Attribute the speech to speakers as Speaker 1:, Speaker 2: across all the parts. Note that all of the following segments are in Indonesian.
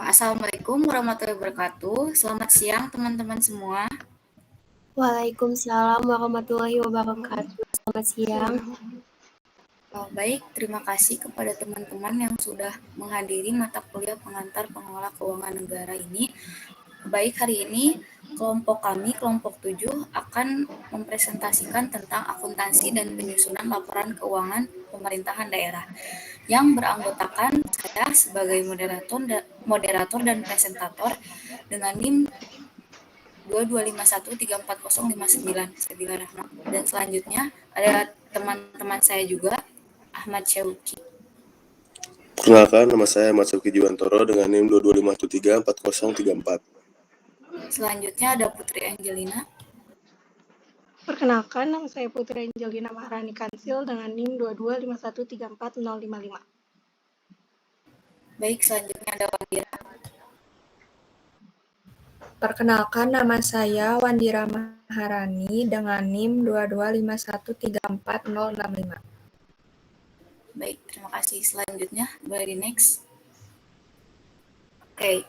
Speaker 1: Assalamualaikum warahmatullahi wabarakatuh. Selamat siang teman-teman semua.
Speaker 2: Waalaikumsalam warahmatullahi wabarakatuh. Selamat siang.
Speaker 1: Baik, terima kasih kepada teman-teman yang sudah menghadiri mata kuliah pengantar pengelola keuangan negara ini. Baik, hari ini kelompok kami, kelompok 7, akan mempresentasikan tentang akuntansi dan penyusunan laporan keuangan pemerintahan daerah yang beranggotakan saya sebagai moderator dan presentator dengan NIM 225134059 Sabila Rahma. Dan selanjutnya ada teman-teman saya juga, Ahmad Syauki.
Speaker 3: Perkenalkan, nama saya Ahmad Syauki Jiwantoro dengan NIM 225134034.
Speaker 1: Selanjutnya ada Putri Angelina.
Speaker 4: Perkenalkan, nama saya Putri Angelina Maharani Kansil dengan NIM 225134055.
Speaker 1: Baik, selanjutnya ada Wandira.
Speaker 5: Perkenalkan, nama saya Wandira Maharani dengan NIM 225134065.
Speaker 1: Baik, terima kasih. Selanjutnya, boleh di next. Oke,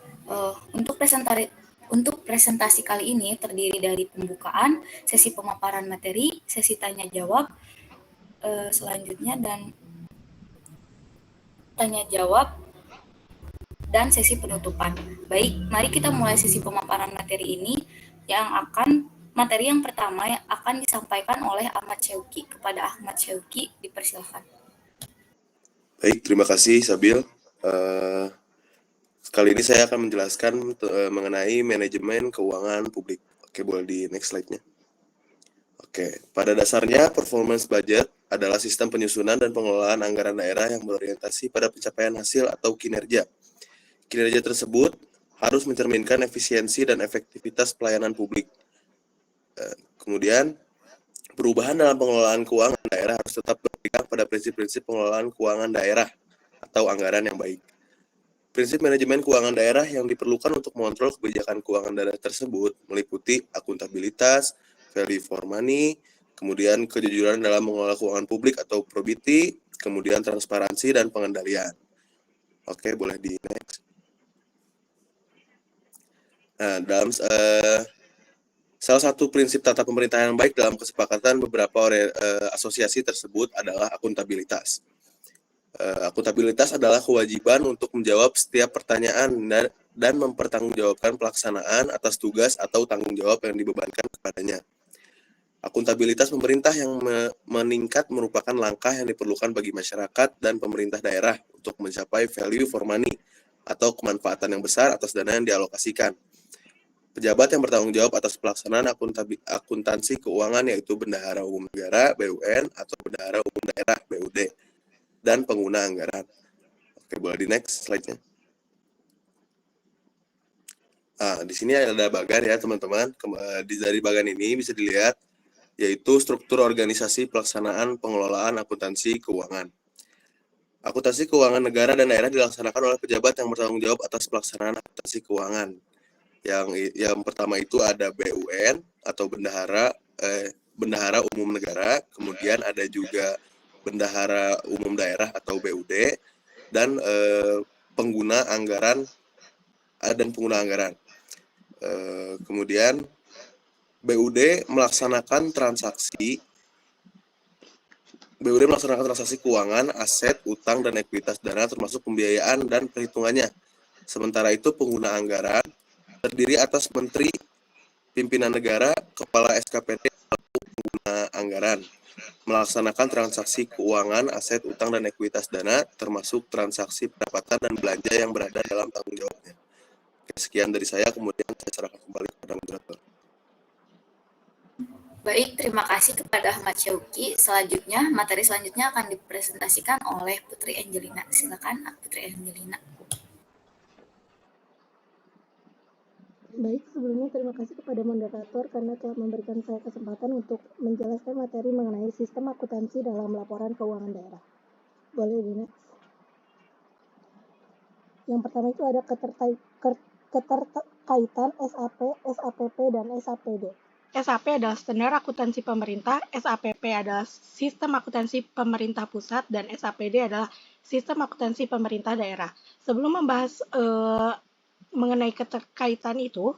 Speaker 1: untuk presentasi kali ini terdiri dari pembukaan, sesi pemaparan materi, sesi tanya jawab, selanjutnya dan tanya jawab dan sesi penutupan. Baik, mari kita mulai sesi pemaparan materi ini materi yang pertama yang akan disampaikan oleh Ahmad Syauki. Kepada Ahmad Syauki, dipersilakan.
Speaker 3: Baik, terima kasih Sabil. Kali ini saya akan menjelaskan mengenai manajemen keuangan publik. Oke, boleh di next slide-nya. Oke, pada dasarnya performance budget adalah sistem penyusunan dan pengelolaan anggaran daerah yang berorientasi pada pencapaian hasil atau kinerja. Kinerja tersebut harus mencerminkan efisiensi dan efektivitas pelayanan publik. Kemudian, perubahan dalam pengelolaan keuangan daerah harus tetap berpegang pada prinsip-prinsip pengelolaan keuangan daerah atau anggaran yang baik. Prinsip manajemen keuangan daerah yang diperlukan untuk mengontrol kebijakan keuangan daerah tersebut meliputi akuntabilitas, value for money, kemudian kejujuran dalam mengelola keuangan publik atau probity, kemudian transparansi dan pengendalian. Oke, boleh di next. Nah, dalam salah satu prinsip tata pemerintahan yang baik dalam kesepakatan beberapa asosiasi tersebut adalah akuntabilitas. Akuntabilitas adalah kewajiban untuk menjawab setiap pertanyaan dan mempertanggungjawabkan pelaksanaan atas tugas atau tanggung jawab yang dibebankan kepadanya. Akuntabilitas pemerintah yang meningkat merupakan langkah yang diperlukan bagi masyarakat dan pemerintah daerah untuk mencapai value for money atau kemanfaatan yang besar atas dana yang dialokasikan. Pejabat yang bertanggung jawab atas pelaksanaan akuntansi keuangan yaitu Bendahara Umum Negara (BUN) atau Bendahara Umum Daerah (BUD) dan pengguna anggaran. Oke, boleh di next slide-nya. Di sini ada bagan ya teman-teman. Dari bagan ini bisa dilihat yaitu struktur organisasi pelaksanaan pengelolaan akuntansi keuangan. Akuntansi keuangan negara dan daerah dilaksanakan oleh pejabat yang bertanggung jawab atas pelaksanaan akuntansi keuangan. Yang pertama itu ada BUN atau Bendahara Umum Negara, kemudian ada juga Bendahara Umum Daerah atau BUD, dan pengguna anggaran dan pengguna anggaran. Kemudian BUD melaksanakan transaksi keuangan, aset, utang, dan ekuitas dana termasuk pembiayaan dan perhitungannya. Sementara itu pengguna anggaran terdiri atas Menteri, Pimpinan Negara, Kepala SKPD, atau pengguna anggaran melaksanakan transaksi keuangan, aset, utang, dan ekuitas dana termasuk transaksi pendapatan dan belanja yang berada dalam tanggung jawabnya. Sekian dari saya, kemudian saya serahkan kembali kepada moderator.
Speaker 1: Baik, terima kasih kepada Ahmad Syauki. Materi selanjutnya akan dipresentasikan oleh Putri Angelina. Silakan, Putri Angelina.
Speaker 4: Baik, sebelumnya terima kasih kepada moderator karena telah memberikan saya kesempatan untuk menjelaskan materi mengenai sistem akuntansi dalam laporan keuangan daerah. Boleh di next. Yang pertama itu ada keterkaitan SAP, SAPP, dan SAPD. SAP adalah standar akuntansi pemerintah, SAPP adalah sistem akuntansi pemerintah pusat, dan SAPD adalah sistem akuntansi pemerintah daerah. Sebelum membahas mengenai keterkaitan itu,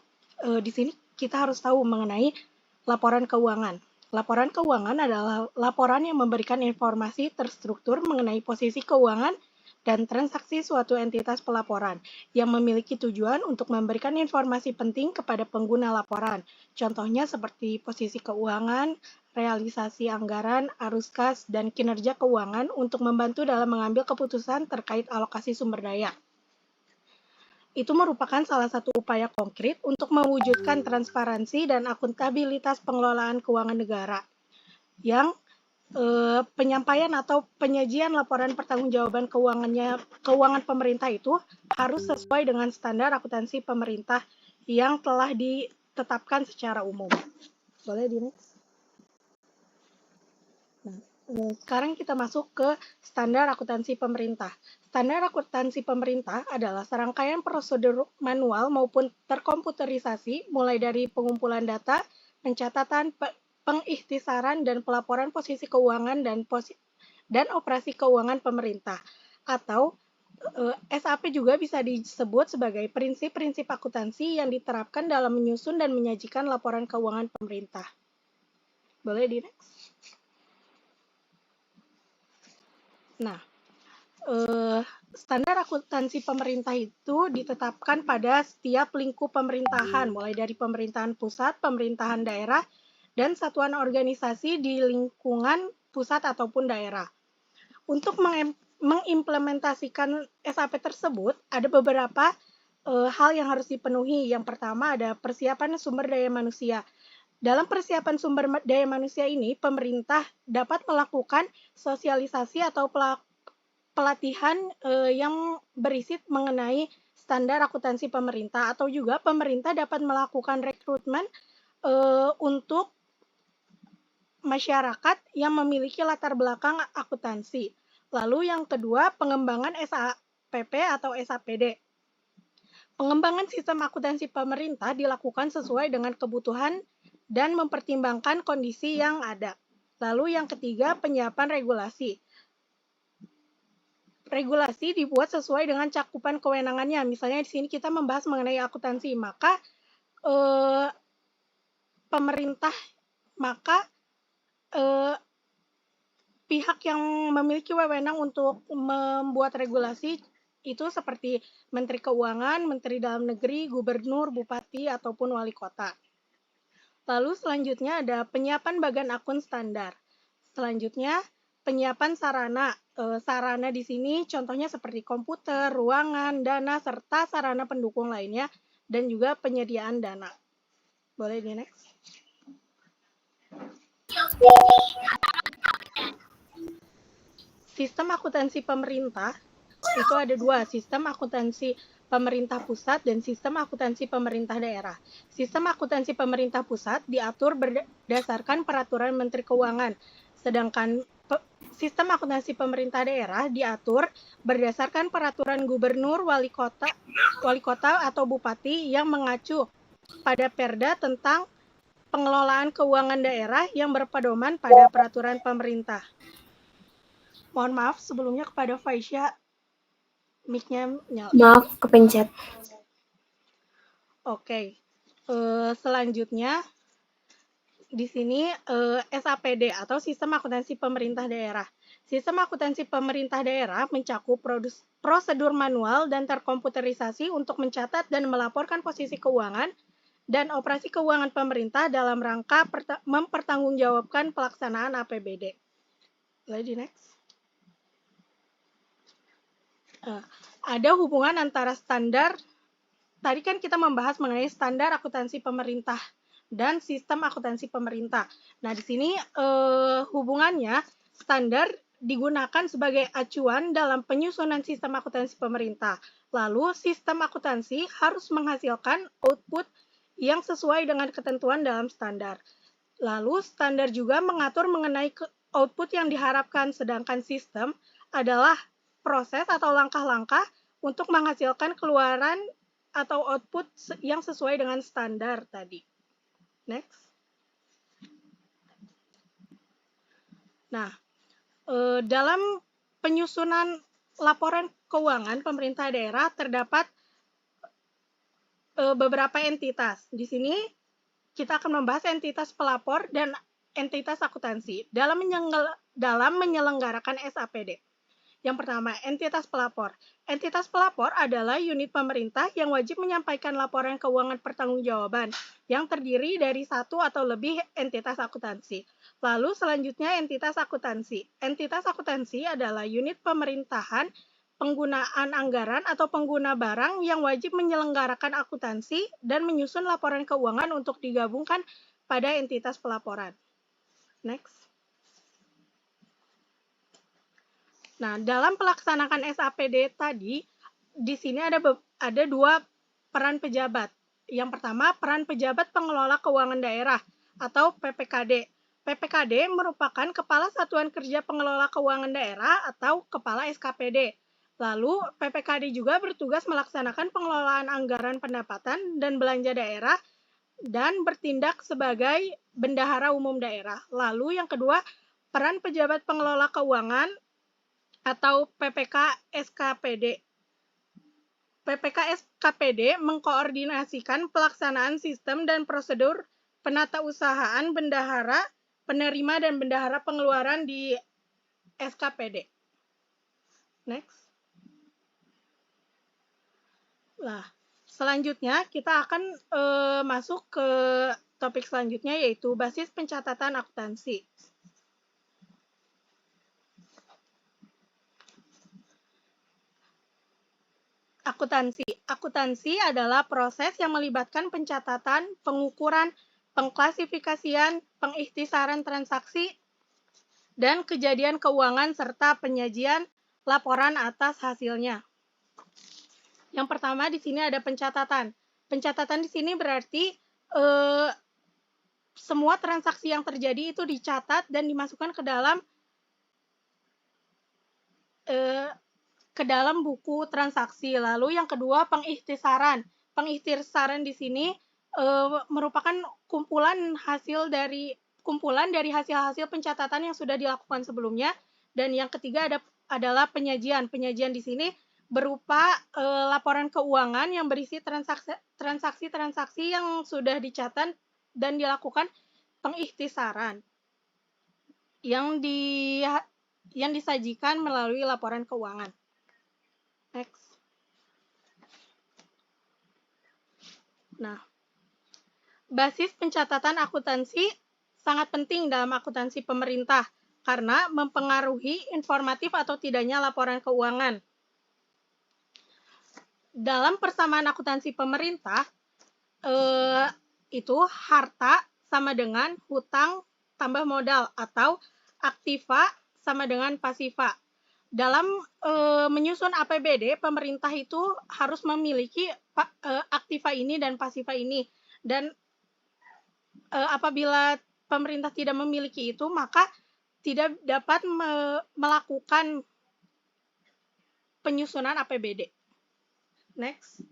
Speaker 4: di sini kita harus tahu mengenai laporan keuangan. Laporan keuangan adalah laporan yang memberikan informasi terstruktur mengenai posisi keuangan dan transaksi suatu entitas pelaporan yang memiliki tujuan untuk memberikan informasi penting kepada pengguna laporan. Contohnya seperti posisi keuangan, realisasi anggaran, arus kas, dan kinerja keuangan untuk membantu dalam mengambil keputusan terkait alokasi sumber daya. Itu merupakan salah satu upaya konkret untuk mewujudkan transparansi dan akuntabilitas pengelolaan keuangan negara, yang penyampaian atau penyajian laporan pertanggungjawaban keuangan pemerintah itu harus sesuai dengan standar akuntansi pemerintah yang telah ditetapkan secara umum. Boleh di next? Nah, sekarang kita masuk ke standar akuntansi pemerintah. Standar akuntansi pemerintah adalah serangkaian prosedur manual maupun terkomputerisasi mulai dari pengumpulan data, pencatatan, pengikhtisaran, dan pelaporan posisi keuangan dan operasi keuangan pemerintah. Atau SAP juga bisa disebut sebagai prinsip-prinsip akuntansi yang diterapkan dalam menyusun dan menyajikan laporan keuangan pemerintah. Boleh di next? Nah, standar akuntansi pemerintah itu ditetapkan pada setiap lingkup pemerintahan, mulai dari pemerintahan pusat, pemerintahan daerah, dan satuan organisasi di lingkungan pusat ataupun daerah. Untuk mengimplementasikan SAP tersebut, ada beberapa hal yang harus dipenuhi. Yang pertama ada persiapan sumber daya manusia. Dalam persiapan sumber daya manusia ini, pemerintah dapat melakukan sosialisasi atau pelatihan yang berisi mengenai standar akuntansi pemerintah, atau juga pemerintah dapat melakukan rekrutmen untuk masyarakat yang memiliki latar belakang akuntansi. Lalu yang kedua, pengembangan SAPP atau SAPD. Pengembangan sistem akuntansi pemerintah dilakukan sesuai dengan kebutuhan dan mempertimbangkan kondisi yang ada. Lalu yang ketiga, penyiapan regulasi. Regulasi dibuat sesuai dengan cakupan kewenangannya. Misalnya di sini kita membahas mengenai akuntansi, maka pihak yang memiliki wewenang untuk membuat regulasi itu seperti Menteri Keuangan, Menteri Dalam Negeri, Gubernur, Bupati, ataupun Wali Kota. Lalu selanjutnya ada penyiapan bagan akun standar. Selanjutnya penyiapan sarana. Sarana di sini contohnya seperti komputer, ruangan, dana, serta sarana pendukung lainnya, dan juga penyediaan dana. Boleh di next? Sistem akuntansi pemerintah itu ada dua, sistem akuntansi pemerintah pusat dan sistem akuntansi pemerintah daerah. Sistem akuntansi pemerintah pusat diatur berdasarkan peraturan Menteri Keuangan, sedangkan sistem akuntansi pemerintah daerah diatur berdasarkan peraturan gubernur, wali kota atau bupati yang mengacu pada Perda tentang pengelolaan keuangan daerah yang berpedoman pada peraturan pemerintah. Mohon maaf sebelumnya kepada Faisya, mic-nya nyala.
Speaker 2: Maaf, kepencet.
Speaker 4: Oke. Selanjutnya di sini SAPD atau Sistem Akuntansi Pemerintah Daerah. Sistem akuntansi pemerintah daerah mencakup prosedur manual dan terkomputerisasi untuk mencatat dan melaporkan posisi keuangan dan operasi keuangan pemerintah dalam rangka mempertanggungjawabkan pelaksanaan APBD. Lagi next. Ada hubungan antara standar, tadi kan kita membahas mengenai standar akuntansi pemerintah dan sistem akuntansi pemerintah. Nah, di sini hubungannya standar digunakan sebagai acuan dalam penyusunan sistem akuntansi pemerintah. Lalu, sistem akuntansi harus menghasilkan output yang sesuai dengan ketentuan dalam standar. Lalu, standar juga mengatur mengenai output yang diharapkan, sedangkan sistem adalah proses atau langkah-langkah untuk menghasilkan keluaran atau output yang sesuai dengan standar tadi. Next. Nah, dalam penyusunan laporan keuangan pemerintah daerah terdapat beberapa entitas. Di sini kita akan membahas entitas pelapor dan entitas akuntansi dalam menyelenggarakan SAPD. Yang pertama, entitas pelapor. Entitas pelapor adalah unit pemerintah yang wajib menyampaikan laporan keuangan pertanggungjawaban yang terdiri dari satu atau lebih entitas akuntansi. Lalu selanjutnya entitas akuntansi. Entitas akuntansi adalah unit pemerintahan penggunaan anggaran atau pengguna barang yang wajib menyelenggarakan akuntansi dan menyusun laporan keuangan untuk digabungkan pada entitas pelaporan. Next. Nah, dalam pelaksanaan SAPD tadi, di sini ada dua peran pejabat. Yang pertama, peran pejabat pengelola keuangan daerah atau PPKD. PPKD merupakan Kepala Satuan Kerja Pengelola Keuangan Daerah atau Kepala SKPD. Lalu, PPKD juga bertugas melaksanakan pengelolaan anggaran pendapatan dan belanja daerah dan bertindak sebagai bendahara umum daerah. Lalu, yang kedua, peran pejabat pengelola keuangan atau PPK SKPD. PPK SKPD mengkoordinasikan pelaksanaan sistem dan prosedur penatausahaan bendahara, penerima dan bendahara pengeluaran di SKPD. Next. Nah, selanjutnya kita akan masuk ke topik selanjutnya yaitu basis pencatatan akuntansi. Akuntansi adalah proses yang melibatkan pencatatan, pengukuran, pengklasifikasian, pengikhtisaran transaksi, dan kejadian keuangan serta penyajian laporan atas hasilnya. Yang pertama di sini ada pencatatan. Pencatatan di sini berarti semua transaksi yang terjadi itu dicatat dan dimasukkan ke dalam buku transaksi. Lalu yang kedua pengikhtisaran. Pengikhtisaran di sini merupakan kumpulan dari hasil-hasil pencatatan yang sudah dilakukan sebelumnya. Dan yang ketiga adalah penyajian. Penyajian di sini berupa laporan keuangan yang berisi transaksi-transaksi yang sudah dicatat dan dilakukan pengikhtisaran yang disajikan melalui laporan keuangan. Next. Nah, basis pencatatan akuntansi sangat penting dalam akuntansi pemerintah karena mempengaruhi informatif atau tidaknya laporan keuangan. Dalam persamaan akuntansi pemerintah, itu harta sama dengan hutang tambah modal atau aktiva sama dengan pasiva. Dalam menyusun APBD, pemerintah itu harus memiliki aktiva ini dan pasiva ini. Dan apabila pemerintah tidak memiliki itu, maka tidak dapat melakukan penyusunan APBD. Next.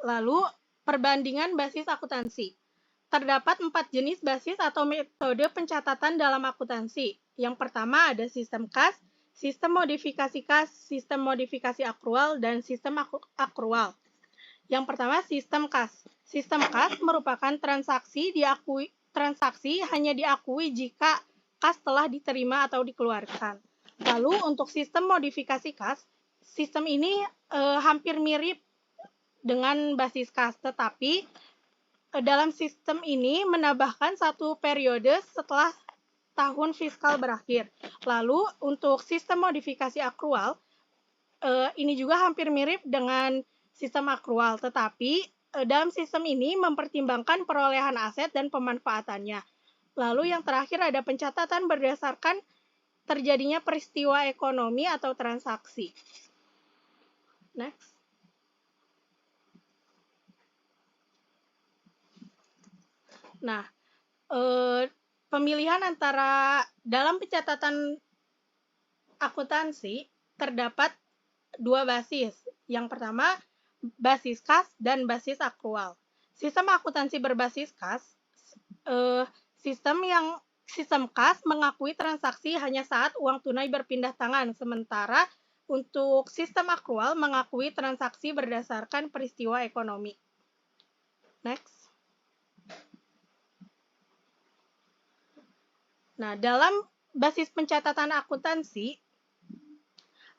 Speaker 4: Lalu, perbandingan basis akuntansi. Terdapat 4 jenis basis atau metode pencatatan dalam akuntansi. Yang pertama ada sistem kas, sistem modifikasi kas, sistem modifikasi akrual, dan sistem akrual. Yang pertama sistem kas. Sistem kas merupakan transaksi hanya diakui jika kas telah diterima atau dikeluarkan. Lalu untuk sistem modifikasi kas, sistem ini hampir mirip dengan basis kas, tetapi dalam sistem ini menambahkan satu periode setelah tahun fiskal berakhir. Lalu untuk sistem modifikasi akrual, ini juga hampir mirip dengan sistem akrual, tetapi dalam sistem ini mempertimbangkan perolehan aset dan pemanfaatannya. Lalu yang terakhir ada pencatatan berdasarkan terjadinya peristiwa ekonomi atau transaksi. Next. Nah, pemilihan antara dalam pencatatan akuntansi terdapat 2 basis. Yang pertama, basis kas dan basis akrual. Sistem akuntansi berbasis kas, sistem kas mengakui transaksi hanya saat uang tunai berpindah tangan, sementara untuk sistem akrual mengakui transaksi berdasarkan peristiwa ekonomi. Next. Nah, dalam basis pencatatan akuntansi,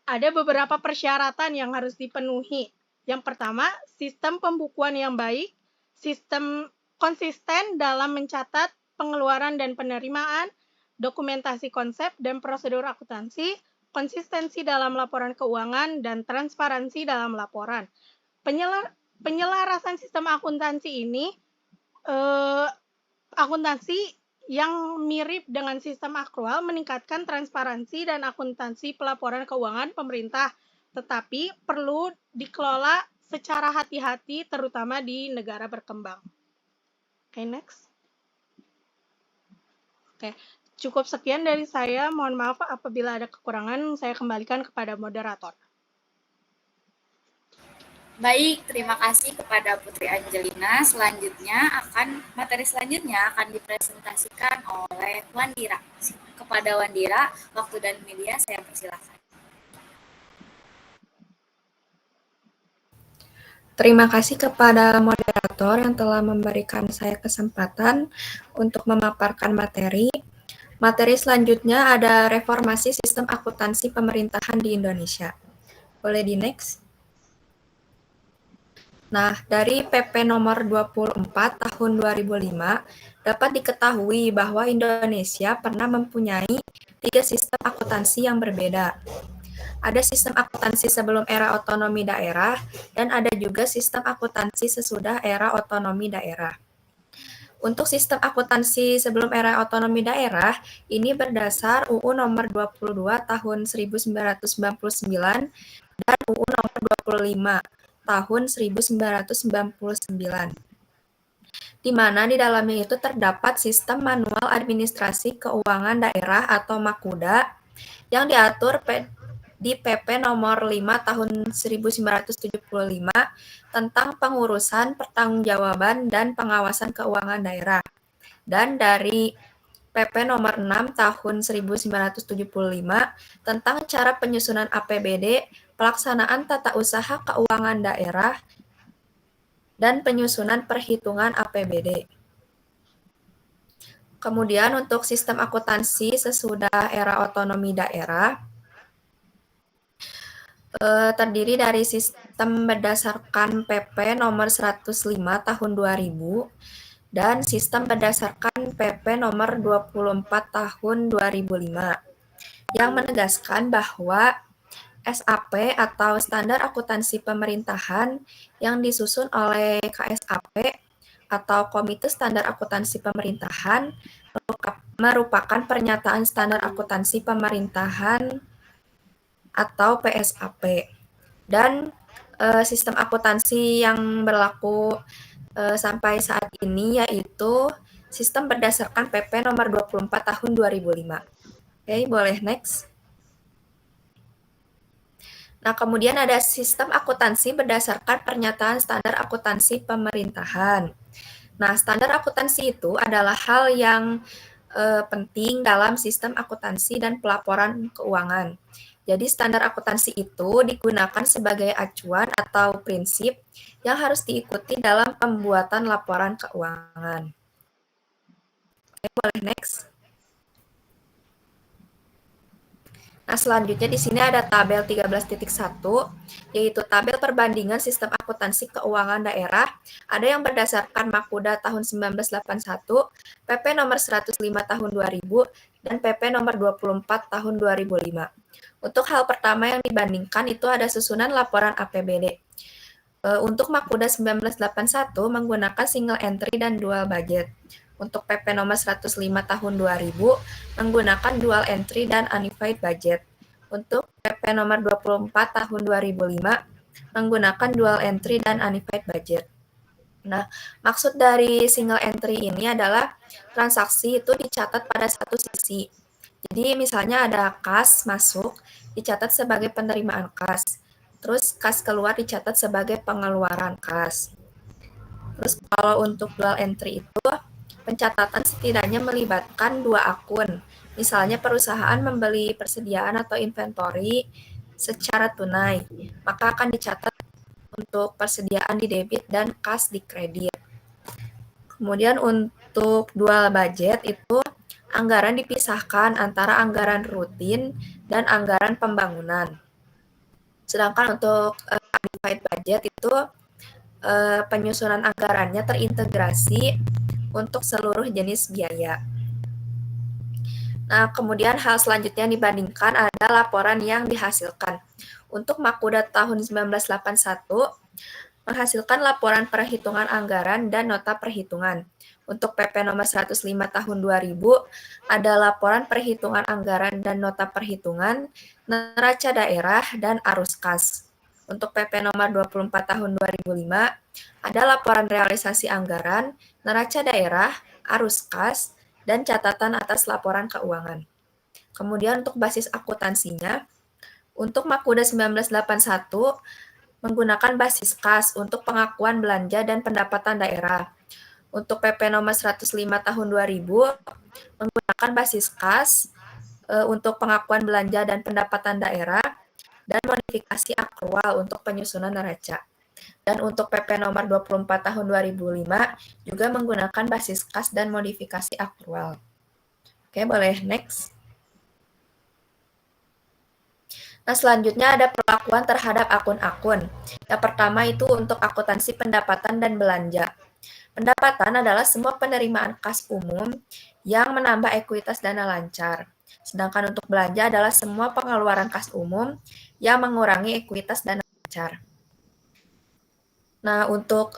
Speaker 4: ada beberapa persyaratan yang harus dipenuhi. Yang pertama, sistem pembukuan yang baik, sistem konsisten dalam mencatat pengeluaran dan penerimaan, dokumentasi konsep dan prosedur akuntansi, konsistensi dalam laporan keuangan, dan transparansi dalam laporan. Penyelarasan sistem akuntansi ini, akuntansi yang mirip dengan sistem akrual meningkatkan transparansi dan akuntansi pelaporan keuangan pemerintah, tetapi perlu dikelola secara hati-hati terutama di negara berkembang. Oke, next. Oke, cukup sekian dari saya. Mohon maaf apabila ada kekurangan, saya kembalikan kepada moderator.
Speaker 1: Baik, terima kasih kepada Putri Angelina. Materi selanjutnya akan dipresentasikan oleh Wandira. Kepada Wandira, waktu dan media saya persilakan.
Speaker 5: Terima kasih kepada moderator yang telah memberikan saya kesempatan untuk memaparkan materi. Materi selanjutnya ada reformasi sistem akuntansi pemerintahan di Indonesia. Boleh di next? Nah, dari PP nomor 24 tahun 2005 dapat diketahui bahwa Indonesia pernah mempunyai 3 sistem akuntansi yang berbeda. Ada sistem akuntansi sebelum era otonomi daerah, dan ada juga sistem akuntansi sesudah era otonomi daerah. Untuk sistem akuntansi sebelum era otonomi daerah, ini berdasar UU nomor 22 tahun 1999 dan UU nomor 25 tahun 1999. Di mana di dalamnya itu terdapat sistem manual administrasi keuangan daerah atau MAKUDA yang diatur di PP nomor 5 tahun 1975 tentang pengurusan, pertanggungjawaban, dan pengawasan keuangan daerah. Dan dari PP nomor 6 tahun 1975 tentang cara penyusunan APBD, pelaksanaan tata usaha keuangan daerah, dan penyusunan perhitungan APBD. Kemudian untuk sistem akuntansi sesudah era otonomi daerah, terdiri dari sistem berdasarkan PP nomor 105 tahun 2000 dan sistem berdasarkan PP nomor 24 tahun 2005 yang menegaskan bahwa SAP atau Standar Akuntansi Pemerintahan yang disusun oleh KSAP atau Komite Standar Akuntansi Pemerintahan merupakan pernyataan standar akuntansi pemerintahan atau PSAP. Dan sistem akuntansi yang berlaku sampai saat ini yaitu sistem berdasarkan PP nomor 24 tahun 2005. Oke, boleh next. Nah, kemudian ada sistem akuntansi berdasarkan pernyataan standar akuntansi pemerintahan. Nah, standar akuntansi itu adalah hal yang penting dalam sistem akuntansi dan pelaporan keuangan. Jadi, standar akuntansi itu digunakan sebagai acuan atau prinsip yang harus diikuti dalam pembuatan laporan keuangan. Oke, boleh next. Nah, selanjutnya di sini ada tabel 13.1, yaitu tabel perbandingan sistem akuntansi keuangan daerah. Ada yang berdasarkan MAKUDA tahun 1981, PP nomor 105 tahun 2000, dan PP nomor 24 tahun 2005. Untuk hal pertama yang dibandingkan itu ada susunan laporan APBD. Untuk MAKUDA 1981 menggunakan single entry dan dual budget. Untuk PP nomor 105 tahun 2000 menggunakan dual entry dan unified budget. Untuk PP nomor 24 tahun 2005 menggunakan dual entry dan unified budget. Nah, maksud dari single entry ini adalah transaksi itu dicatat pada satu sisi. Jadi misalnya ada kas masuk dicatat sebagai penerimaan kas. Terus kas keluar dicatat sebagai pengeluaran kas. Terus kalau untuk dual entry itu pencatatan setidaknya melibatkan 2 akun. Misalnya perusahaan membeli persediaan atau inventory secara tunai, maka akan dicatat untuk persediaan di debit dan kas di kredit. Kemudian untuk dual budget itu anggaran dipisahkan antara anggaran rutin dan anggaran pembangunan. Sedangkan untuk unified budget itu penyusunan anggarannya terintegrasi untuk seluruh jenis biaya. Nah, kemudian hal selanjutnya yang dibandingkan ada laporan yang dihasilkan. Untuk Makuda tahun 1981, menghasilkan laporan perhitungan anggaran dan nota perhitungan. Untuk PP nomor 105 tahun 2000, ada laporan perhitungan anggaran dan nota perhitungan, neraca daerah, dan arus kas. Untuk PP nomor 24 tahun 2005, ada laporan realisasi anggaran, neraca daerah, arus kas, dan catatan atas laporan keuangan. Kemudian untuk basis akuntansinya, untuk Makuda 1981, menggunakan basis kas untuk pengakuan belanja dan pendapatan daerah. Untuk PP nomor 105 tahun 2000, menggunakan basis kas untuk pengakuan belanja dan pendapatan daerah, dan modifikasi akrual untuk penyusunan neraca. Dan untuk PP nomor 24 tahun 2005, juga menggunakan basis kas dan modifikasi akrual. Oke, boleh next. Nah, selanjutnya ada perlakuan terhadap akun-akun. Yang pertama itu untuk akuntansi pendapatan dan belanja. Pendapatan adalah semua penerimaan kas umum yang menambah ekuitas dana lancar. Sedangkan untuk belanja adalah semua pengeluaran kas umum yang mengurangi ekuitas dana lancar. Nah, untuk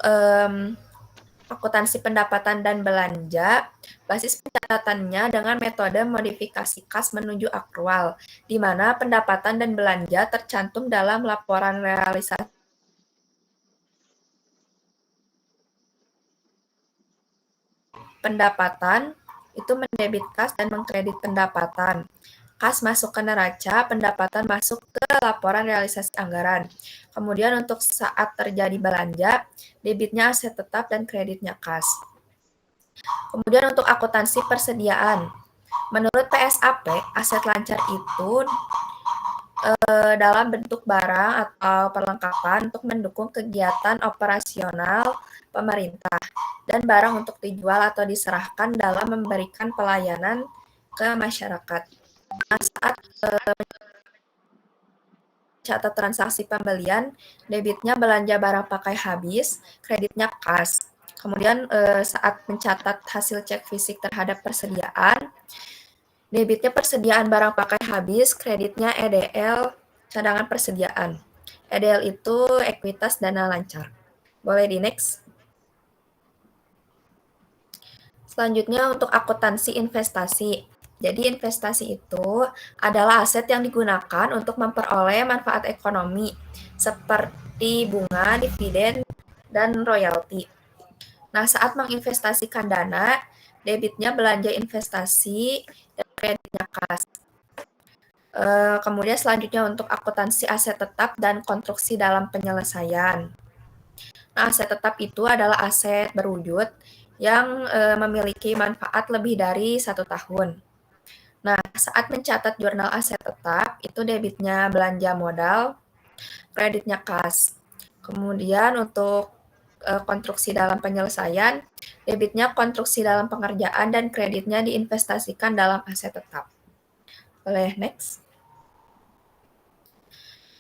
Speaker 5: akuntansi pendapatan dan belanja, basis pencatatannya dengan metode modifikasi kas menuju akrual, di mana pendapatan dan belanja tercantum dalam laporan realisasi pendapatan, itu mendebit kas dan mengkredit pendapatan. Kas masuk ke neraca, pendapatan masuk ke laporan realisasi anggaran. Kemudian untuk saat terjadi belanja, debitnya aset tetap dan kreditnya kas. Kemudian untuk akuntansi persediaan. Menurut PSAP, aset lancar itu dalam bentuk barang atau perlengkapan untuk mendukung kegiatan operasional pemerintah dan barang untuk dijual atau diserahkan dalam memberikan pelayanan ke masyarakat. Nah, saat catat transaksi pembelian, debitnya belanja barang pakai habis, kreditnya kas. Kemudian saat mencatat hasil cek fisik terhadap persediaan, debitnya persediaan barang pakai habis, kreditnya EDL, cadangan persediaan. EDL itu ekuitas dana lancar. Boleh di next. Selanjutnya untuk akuntansi investasi. Jadi investasi itu adalah aset yang digunakan untuk memperoleh manfaat ekonomi seperti bunga, dividen, dan royalti. Nah, saat menginvestasikan dana, debitnya belanja investasi dan kreditnya kas. Kemudian selanjutnya untuk akuntansi aset tetap dan konstruksi dalam penyelesaian. Nah, aset tetap itu adalah aset berwujud yang memiliki manfaat lebih dari 1 tahun. Nah, saat mencatat jurnal aset tetap, itu debitnya belanja modal, kreditnya kas. Kemudian untuk konstruksi dalam penyelesaian, debitnya konstruksi dalam pengerjaan, dan kreditnya diinvestasikan dalam aset tetap. Boleh next.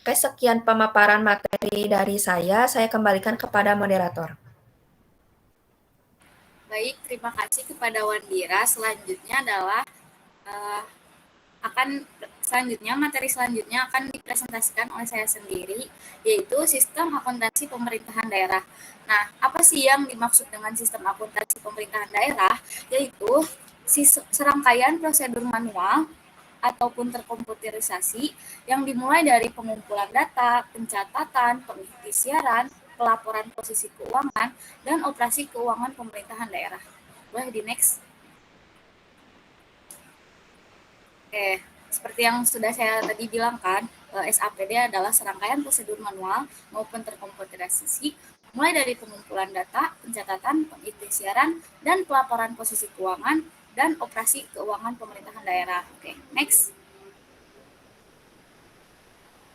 Speaker 5: Oke, sekian pemaparan materi dari saya kembalikan kepada moderator.
Speaker 1: Baik, terima kasih kepada Wandira. Selanjutnya adalah materi selanjutnya akan dipresentasikan oleh saya sendiri, yaitu sistem akuntansi pemerintahan daerah. Nah, apa sih yang dimaksud dengan sistem akuntansi pemerintahan daerah? Yaitu serangkaian prosedur manual ataupun terkomputerisasi yang dimulai dari pengumpulan data, pencatatan, pengikhtisaran, pelaporan posisi keuangan, dan operasi keuangan pemerintahan daerah. Boleh di next. Oke, seperti yang sudah saya tadi bilang kan, SAPD adalah serangkaian prosedur manual maupun terkomputerisasi, mulai dari pengumpulan data, pencatatan, pengikhtisaran, dan pelaporan posisi keuangan, dan operasi keuangan pemerintahan daerah. Oke, next.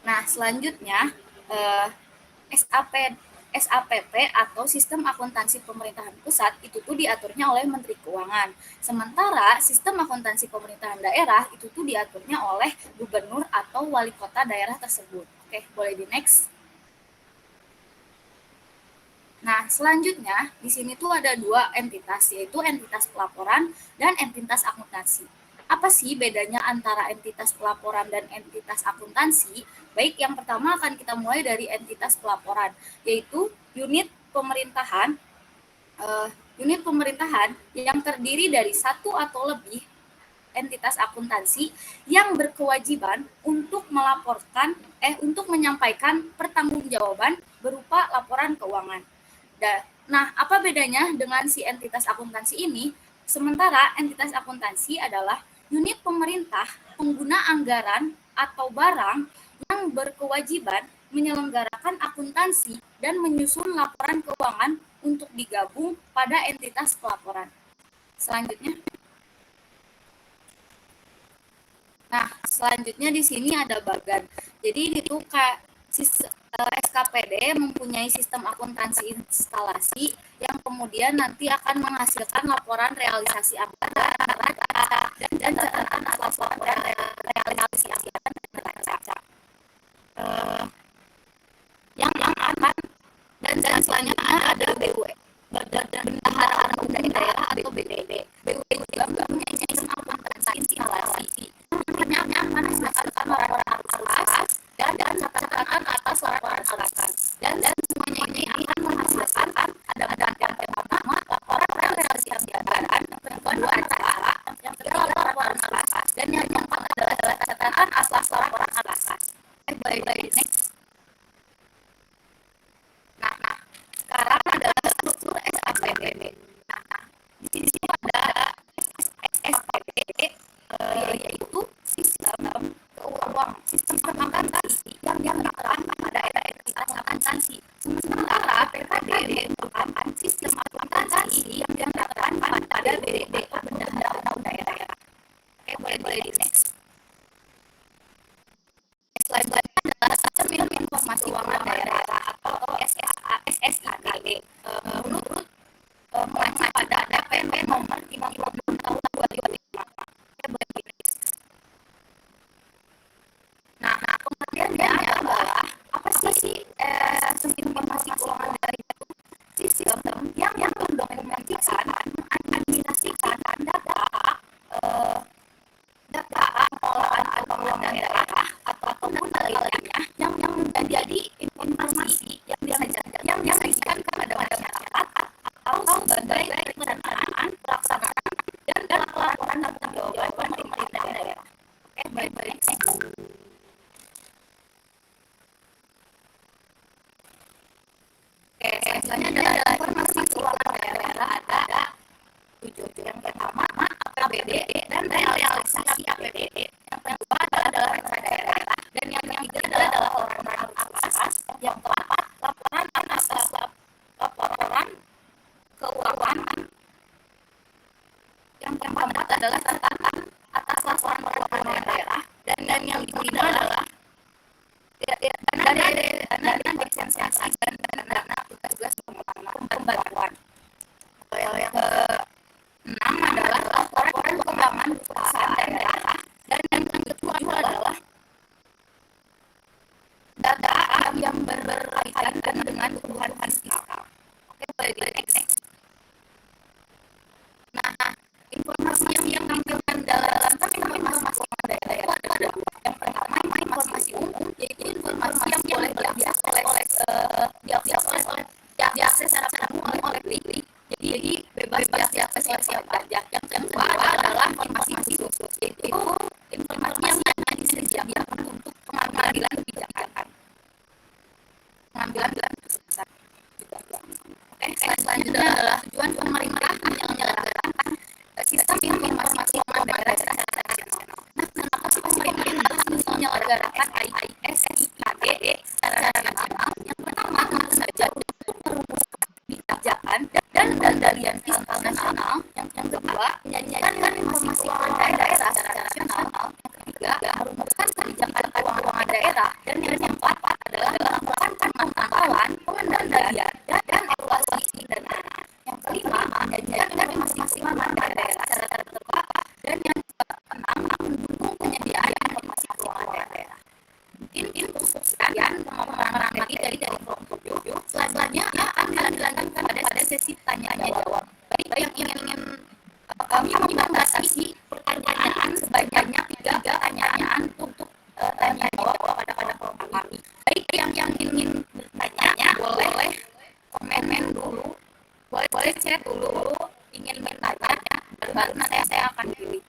Speaker 1: Nah, selanjutnya eh, SAPP atau Sistem Akuntansi Pemerintahan Pusat itu tuh diaturnya oleh Menteri Keuangan. Sementara Sistem Akuntansi Pemerintahan Daerah itu tuh diaturnya oleh gubernur atau wali kota daerah tersebut. Oke, boleh di next. Nah, selanjutnya di sini tuh ada dua entitas, yaitu entitas pelaporan dan entitas akuntansi. Apa sih bedanya antara entitas pelaporan dan entitas akuntansi? Baik, yang pertama akan kita mulai dari entitas pelaporan, yaitu unit pemerintahan yang terdiri dari satu atau lebih entitas akuntansi yang berkewajiban untuk untuk menyampaikan pertanggungjawaban berupa laporan keuangan. Nah, apa bedanya dengan si entitas akuntansi ini? Sementara entitas akuntansi adalah unit pemerintah pengguna anggaran atau barang yang berkewajiban menyelenggarakan akuntansi dan menyusun laporan keuangan untuk digabung pada entitas pelaporan. Selanjutnya di sini ada bagan. Jadi itu SKPD mempunyai sistem akuntansi instalasi yang kemudian nanti akan menghasilkan laporan realisasi anggaran dan catatan atas laporan realisasi anggaran dan neraca. Yang akan dan selanjutnya ada BUE, Bendahara Umum Daerah atau BUD. BUD juga mempunyai sistem akuntansi instalasi yang akan menghasilkan laporan arus dan catatan atas laporan arus dan semuanya ini akan menghasilkan ada yang pertama laporan realisasi anggaran, yang kedua neraca, yang ketiga laporan arus dan yang keempat adalah catatan atas laporan arus. Baik, next. Nah, sekarang adalah struktur SAPD. Nah, di sini ada SAPD, yaitu sistem keuangan, sistem akuntansi yang diterapkan pada entitas akuntansi. Sementara PKD merupakan sistem akuntansi yang diterapkan pada BDD atau Bendahara Umum Daerah. Oke, boleh di next. Selanjutnya adalah Sistem Informasi Keuangan Daerah atau SSID. Menurut mengacu pada DPP nomor 56 tahun 2005. Oke, boleh di next. Nah, pengertiannya adalah apa sih Sistem Informasi Keuangan Daerah itu? Sistem yang mendokumentasikan, mengadministrasikan data pengelolaan keuangan daerah ataupun lainnya yang menjadi informasi yang disajikan kepada masyarakat atau sebagai perencanaan, pelaksanaan, dan laporan tanggung jawab pemerintah daerah. Oke, baik. Oke, selanjutnya adalah informasi keuangan daerah ada 7. Yang pertama APBD dan realisasi APBD. Yang kedua adalah rencana daerah dan yang ketiga adalah laporan atas. Yang keempat laporan atas laporan keuangan. Yang keempat adalah catatan atas laporan keuangan daerah dan yang kelima adalah dana desentralisasi dan dana tugas pembantuan. Yang keenam adalah laporan perkembangan perusahaan daerah dan yang ketujuh adalah data yang berkaitan dengan kebutuhan fiskal. Oke, boleh di next. Nah, informasi yang ditampilkan dalam informasi keuangan daerah itu ada dua. Yang pertama informasi umum, yaitu informasi yang boleh diakses secara umum oleh publik. Jadi bebas diakses oleh siapa saja. Yang kedua adalah informasi khusus, yaitu informasi yang disediakan untuk pengambilan kebijakan. Pengambilan keputusan. Oke, selanjutnya adalah tujuan pemerintah menyelenggarakan sistem informasi keuangan daerah secara nasional. Nah, kenapa sih pemerintah harus menyelenggarakan SIKD secara nasional? Yang pertama, tentu saja untuk merumuskan kebijakan dan kendalian fiskal nasional. Yang kedua, menyajikan informasi keuangan daerah secara nasional. Yang ketiga, merumuskan kebijakan keuangan daerah. Dan yang keempat adalah melakukan pemantauan, pengendalian, dan evaluasi dana. Yang kelima, menjalankan masing-masing daerah secara terbuka. Dan yang keenam, mendukung penyediaan informasi keuangan daerah. Mungkin untuk sekian pemaparan materi dari kelompok 7. Selanjutnya akan dilanjutkan pada sesi tanya jawab. Baik yang ingin kami membatasi pertanyaan sebanyak 3 pertanyaan untuk tanya jawab pada kelompok kami. Baik yang ingin bertanya boleh komen dulu, boleh chat dulu ingin bertanya, baru nanti saya akan pilih.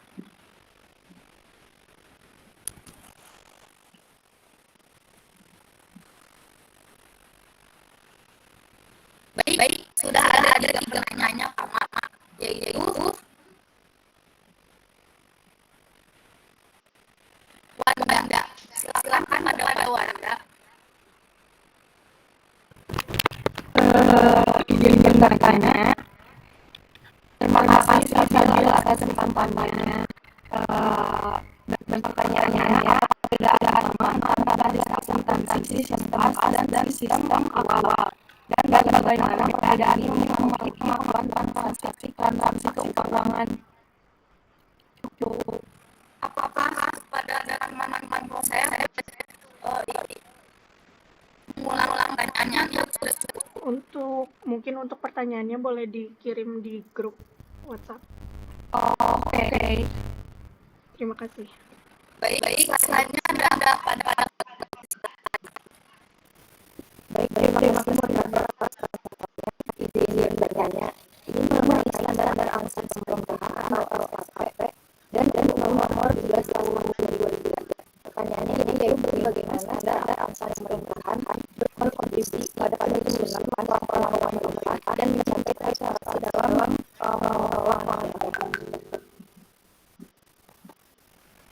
Speaker 1: Baik, sudah ada 3 penanya pertama, yaitu Wanda. Silakan pada Wanda.
Speaker 6: Izin bertanya. Terima kasih Kak Fadil atas kesempatannya. Dan pertanyaannya, tidak ada aman antara transisi sistem aset dan sistem awal. Dan bagaimana perbedaan ini mempengaruhi transaksi keuangan.
Speaker 1: Apakah pada teman-teman saya mengulang pertanyaannya?
Speaker 4: Mungkin untuk pertanyaannya boleh dikirim di grup WhatsApp.
Speaker 6: Oke.
Speaker 4: Terima kasih.
Speaker 1: Baik, selanjutnya ada pada
Speaker 6: Terima kasih izin bertanya. Ini mengenai standar angsuran pemerintahan atau SPP dan nomor 12 tahun 2002. Pertanyaannya yaitu bagaimana standar angsuran pemerintahan berkontribusi pada penyusunan laporan pemerintah dan mencapai prestasi dalam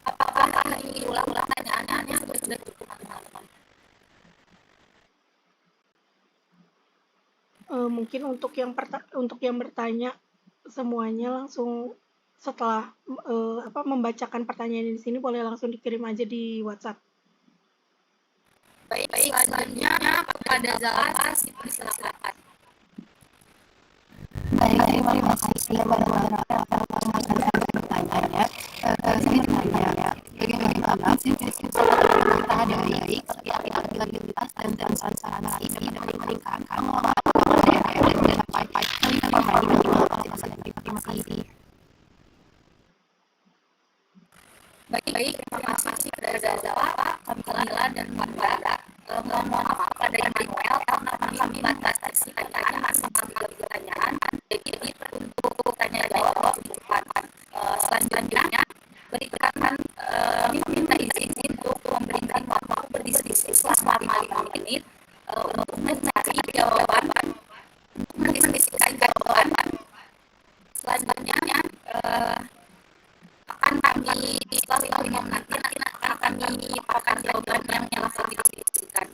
Speaker 1: apakah ini ulang pertanyaannya sudah cukup teman-teman?
Speaker 4: Mungkin untuk yang bertanya semuanya langsung setelah membacakan pertanyaan di sini boleh langsung dikirim aja di WhatsApp.
Speaker 1: Baik, selanjutnya kepada Zalas silakan.
Speaker 6: Baik, terima kasih kepada pertanyaannya. Saya bertanya, bagaimana sisi pemerintah dari akuntabilitas dan transparansi ini memberikan pengelolaan daerah dan mencapai terima kasih.
Speaker 1: Baik, terima kasih kepada Zalas, Kamila dan Wanda. Mohon maaf kepada Emmanuel karena kami membatasi pertanyaan sama 3 pertanyaan. Jadi untuk tanya jawab cepat. Selanjutnya berikan minta izin untuk memberikan waktu berdiskusi selama 5 menit untuk mencari jawaban, untuk mendiskusikan jawaban. Selanjutnya akan kami setelah 5 menit akan kami paparkan jawaban yang telah didiskusikan.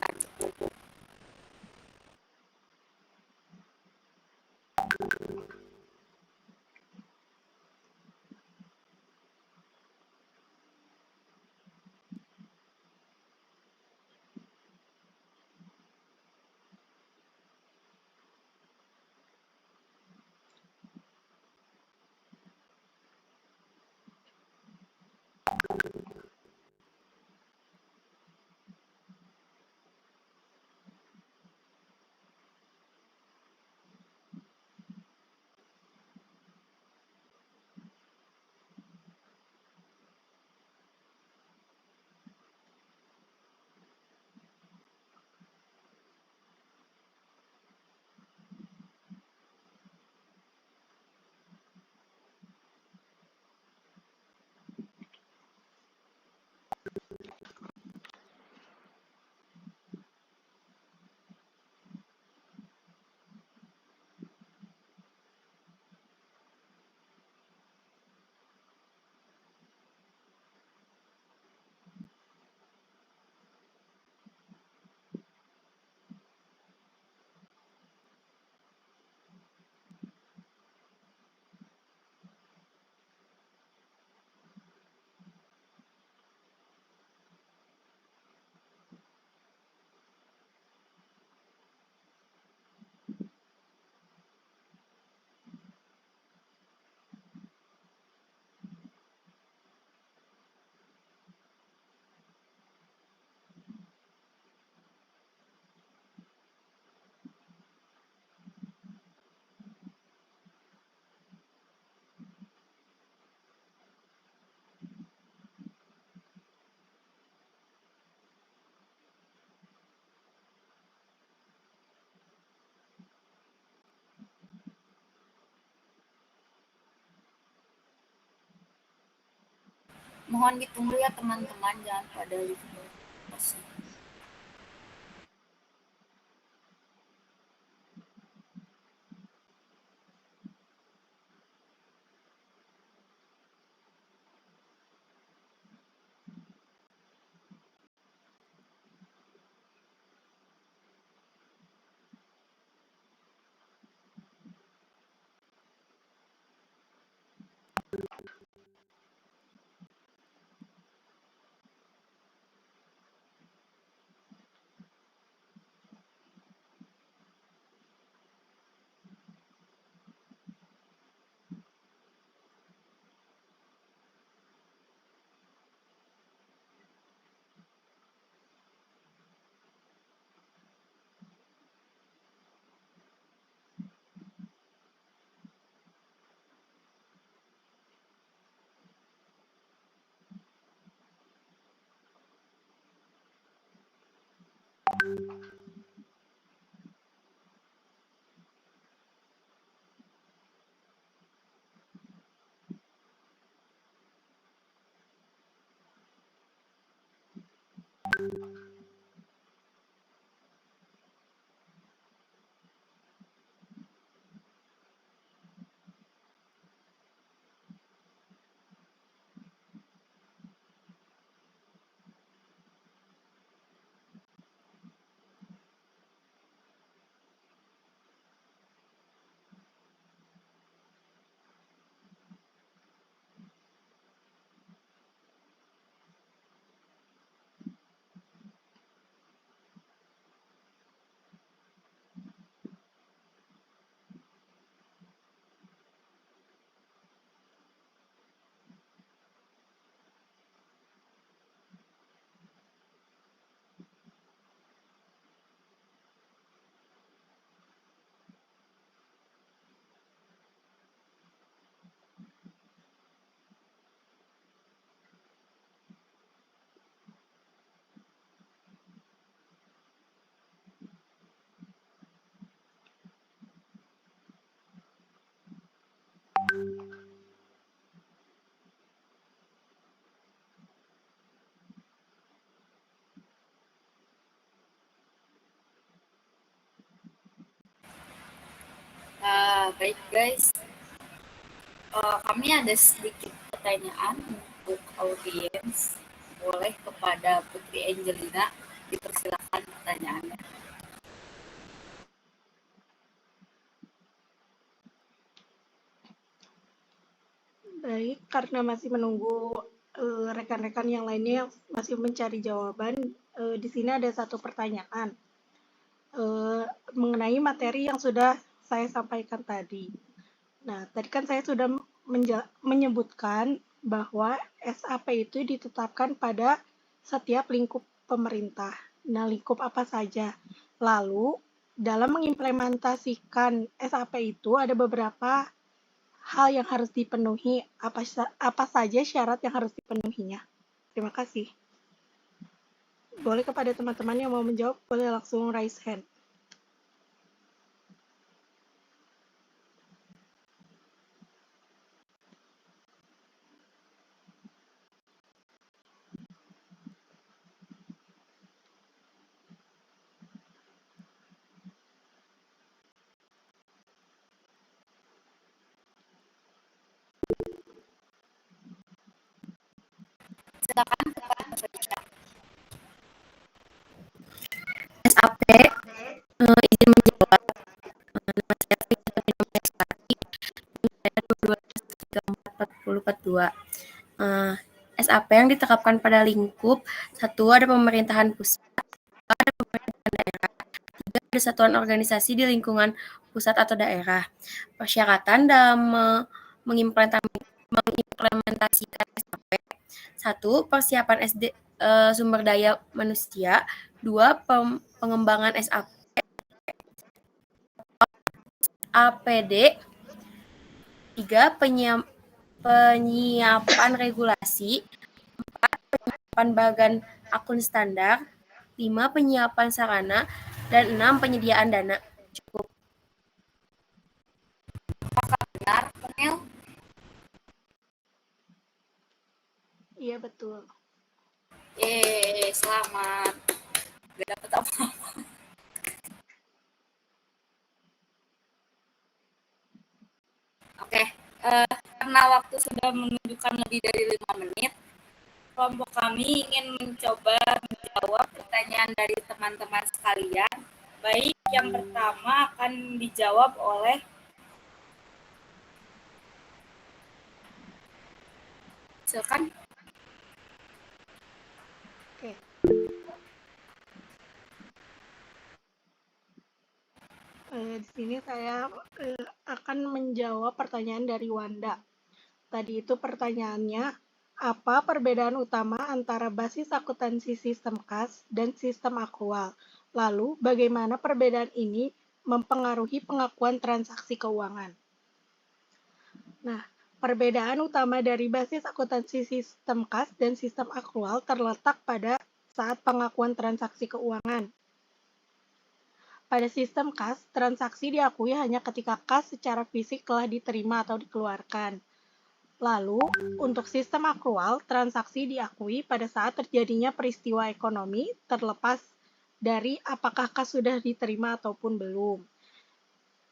Speaker 1: Mohon ditunggu ya teman-teman, jangan pada leave lokasi. Baik guys, kami ada sedikit pertanyaan untuk audiens. Boleh kepada Putri Angelina, dipersilakan pertanyaannya.
Speaker 4: Baik, karena masih menunggu rekan-rekan yang lainnya yang masih mencari jawaban, di sini ada satu pertanyaan mengenai materi yang sudah saya sampaikan tadi. Nah, tadi kan saya sudah menyebutkan bahwa SAP itu ditetapkan pada setiap lingkup pemerintah. Nah, lingkup apa saja? Lalu, dalam mengimplementasikan SAP itu ada beberapa hal yang harus dipenuhi. Apa saja syarat yang harus dipenuhinya? Terima kasih. Boleh kepada teman-teman yang mau menjawab, boleh langsung raise hand.
Speaker 1: Silakan kepada Felicia.
Speaker 7: SAP, izin menjawab. Nama saya Felicia Tabino Mestari, saya 22 SAP yang ditetapkan pada lingkup 1 ada pemerintahan pusat, 2 ada pemerintahan daerah, 3 ada satuan organisasi di lingkungan pusat atau daerah. Persyaratan dalam mengimplementasikan SAP: 1. Persiapan sumber daya manusia, 2. Pengembangan SAP APD, 3. Penyiapan regulasi, 4. Penyiapan bagan akun standar, 5. Penyiapan sarana, dan 6. Penyediaan dana. Cukup.
Speaker 1: Apakah benar, Pernil?
Speaker 4: Iya betul.
Speaker 1: Selamat. Gak dapet apa-apa. Oke, karena waktu sudah menunjukkan lebih dari 5 menit, kelompok kami ingin mencoba menjawab pertanyaan dari teman-teman sekalian. Baik, yang pertama akan dijawab oleh silakan.
Speaker 4: Oke. Di sini saya akan menjawab pertanyaan dari Wanda. Tadi itu pertanyaannya, apa perbedaan utama antara basis akuntansi sistem kas dan sistem akrual? Lalu, bagaimana perbedaan ini mempengaruhi pengakuan transaksi keuangan? Nah, perbedaan utama dari basis akuntansi sistem kas dan sistem akrual terletak pada saat pengakuan transaksi keuangan. Pada sistem kas, transaksi diakui hanya ketika kas secara fisik telah diterima atau dikeluarkan. Lalu, untuk sistem akrual, transaksi diakui pada saat terjadinya peristiwa ekonomi terlepas dari apakah kas sudah diterima ataupun belum.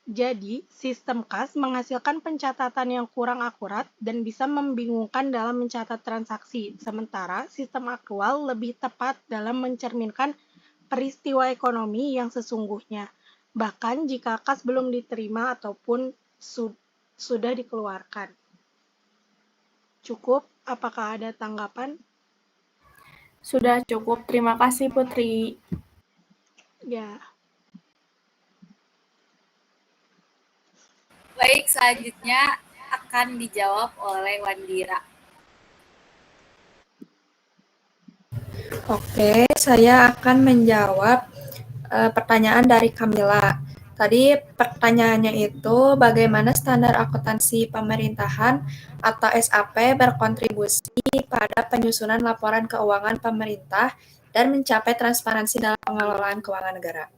Speaker 4: Jadi, sistem kas menghasilkan pencatatan yang kurang akurat dan bisa membingungkan dalam mencatat transaksi, sementara sistem akrual lebih tepat dalam mencerminkan peristiwa ekonomi yang sesungguhnya, bahkan jika kas belum diterima ataupun sudah dikeluarkan. Cukup, apakah ada tanggapan?
Speaker 8: Sudah cukup, terima kasih Putri.
Speaker 4: Ya.
Speaker 1: Baik, selanjutnya akan dijawab oleh Wandira.
Speaker 5: Oke, saya akan menjawab pertanyaan dari Kamila. Tadi pertanyaannya itu bagaimana standar akuntansi pemerintahan atau SAP berkontribusi pada penyusunan laporan keuangan pemerintah dan mencapai transparansi dalam pengelolaan keuangan negara.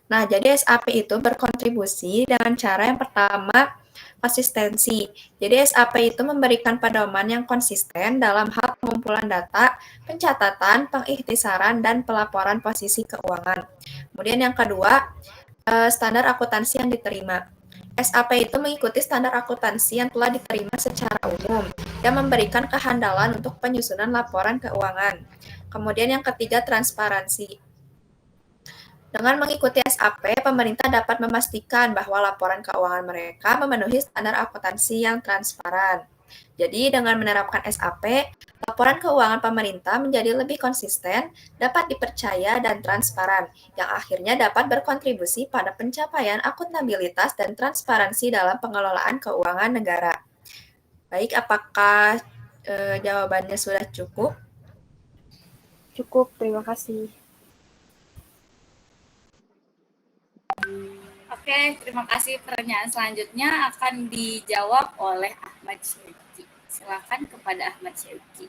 Speaker 5: Nah, jadi SAP itu berkontribusi dengan cara yang pertama konsistensi. Jadi SAP itu memberikan pedoman yang konsisten dalam hal pengumpulan data, pencatatan, pengikhtisaran, dan pelaporan posisi keuangan. Kemudian yang kedua, standar akuntansi yang diterima. SAP itu mengikuti standar akuntansi yang telah diterima secara umum dan memberikan kehandalan untuk penyusunan laporan keuangan. Kemudian yang ketiga, transparansi. Dengan mengikuti SAP, pemerintah dapat memastikan bahwa laporan keuangan mereka memenuhi standar akuntansi yang transparan. Jadi, dengan menerapkan SAP, laporan keuangan pemerintah menjadi lebih konsisten, dapat dipercaya, dan transparan, yang akhirnya dapat berkontribusi pada pencapaian akuntabilitas dan transparansi dalam pengelolaan keuangan negara. Baik, apakah jawabannya sudah cukup?
Speaker 8: Cukup, terima kasih.
Speaker 1: Oke, terima kasih. Pertanyaan selanjutnya akan dijawab oleh Ahmad Syauqi. Silakan kepada Ahmad Syauqi.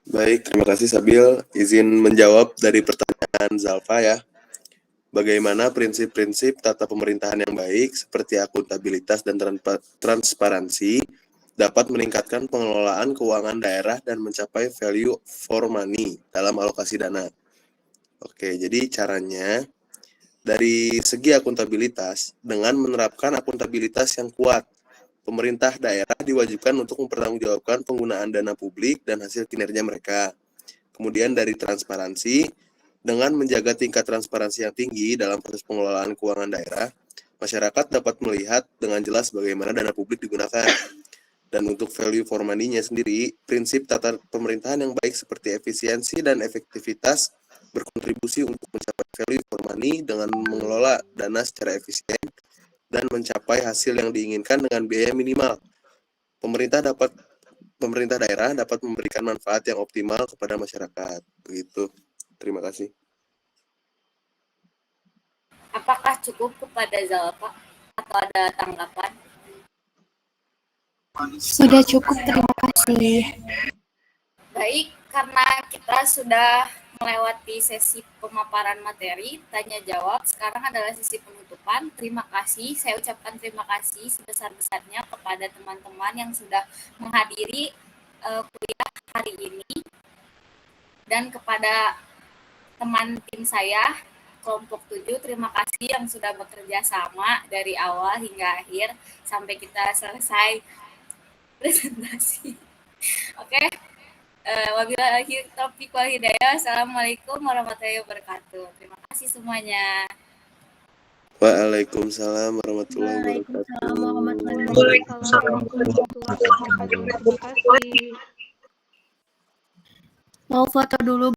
Speaker 3: Baik, terima kasih Sabil. Izin menjawab dari pertanyaan Zalfa ya. Bagaimana prinsip-prinsip tata pemerintahan yang baik seperti akuntabilitas dan transparansi dapat meningkatkan pengelolaan keuangan daerah dan mencapai value for money dalam alokasi dana. Oke, jadi caranya dari segi akuntabilitas, dengan menerapkan akuntabilitas yang kuat, pemerintah daerah diwajibkan untuk mempertanggungjawabkan penggunaan dana publik dan hasil kinerja mereka. Kemudian dari transparansi, dengan menjaga tingkat transparansi yang tinggi dalam proses pengelolaan keuangan daerah, masyarakat dapat melihat dengan jelas bagaimana dana publik digunakan. Dan untuk value for money-nya sendiri, prinsip tata pemerintahan yang baik seperti efisiensi dan efektivitas berkontribusi untuk mencapai value for money dengan mengelola dana secara efisien dan mencapai hasil yang diinginkan dengan biaya minimal. Pemerintah daerah dapat memberikan manfaat yang optimal kepada masyarakat. Begitu. Terima kasih.
Speaker 1: Apakah cukup kepada Zalfa atau ada tanggapan?
Speaker 2: Sudah cukup, terima kasih.
Speaker 1: Baik, karena kita sudah melewati sesi pemaparan materi, tanya jawab, sekarang adalah sesi penutupan. Terima kasih, saya ucapkan terima kasih sebesar-besarnya kepada teman-teman yang sudah menghadiri kuliah hari ini. Dan kepada teman tim saya, kelompok 7, terima kasih yang sudah bekerja sama dari awal hingga akhir sampai kita selesai presentasi. Oke, wabillahi taufiq wal hidayah. Assalamualaikum warahmatullahi wabarakatuh. Terima kasih semuanya.
Speaker 3: Waalaikumsalam warahmatullahi wabarakatuh.
Speaker 4: Waalaikumsalam warahmatullahi wabarakatuh. Terima kasih.
Speaker 7: Mau foto dulu